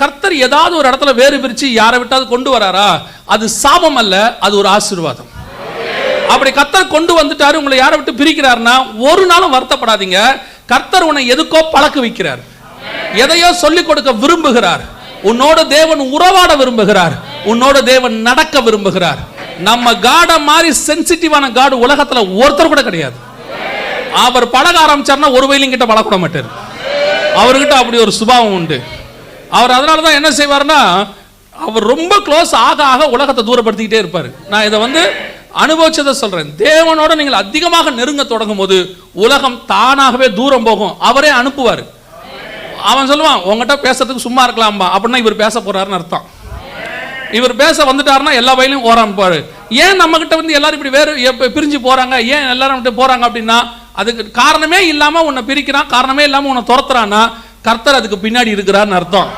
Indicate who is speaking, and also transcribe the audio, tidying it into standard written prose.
Speaker 1: கர்த்தர் ஏதாவது ஒரு இடத்துல வேறு பிரிச்சு யாரை விட்டாவது கொண்டு வராரா, அது சாபம் அல்ல, அது ஒரு ஆசீர்வாதம். அப்படி கர்த்தர் கொண்டு வந்துட்டாரு, உங்களை யாரை விட்டு பிரிக்கிறாருன்னா ஒரு நாளும் வருத்தப்படாதீங்க. கர்த்தர் உன்னை எதுக்கோ பழக்க வைக்கிறார், எதையோ சொல்லிக் கொடுக்க விரும்புகிறார். உன்னோட தேவன் உறவாட விரும்புகிறார், உன்னோட தேவன் நடக்க விரும்புகிறார். நம்ம காட மாதிரி சென்சிட்டிவான காடு உலகத்துல ஒருத்தர் கூட கிடையாது. அவர் பழக ஆரம்பிச்சார்னா ஒரு வயலின் கிட்ட பழக்கூட மாட்டார். அவர்கிட்ட அப்படி ஒரு சுபாவம் உண்டு. அவர் அதனாலதான் என்ன செய்வார்னா, அவர் ரொம்ப க்ளோஸ் ஆக ஆக உலகத்தை தூரப்படுத்திக்கிட்டே இருப்பார். நான் இதை அனுபவிச்சதை சொல்றேன். தேவனோட நீங்கள் அதிகமாக நெருங்க தொடங்கும் போது உலகம் தானாகவே தூரம் போகும். அவரே அனுப்புவார். அவன் சொல்லுவான், உங்ககிட்ட பேசுறதுக்கு சும்மா இருக்கலாம்பா, அப்படின்னா இவர் பேச போறாருன்னு அர்த்தம். இவர் பேச வந்துட்டாருன்னா எல்லா வயலையும் ஓராம்பாரு. ஏன் நம்ம கிட்ட எல்லாரும் இப்படி வேறு பிரிஞ்சு போறாங்க, ஏன் எல்லாரும் போறாங்க அப்படின்னா, அதுக்கு காரணமே இல்லாம உன்னை பிரிக்கிறான், காரணமே இல்லாம உன்னை துரத்துறான்னா கர்த்தர் அதுக்கு பின்னாடி இருக்கிறான்னு அர்த்தம்.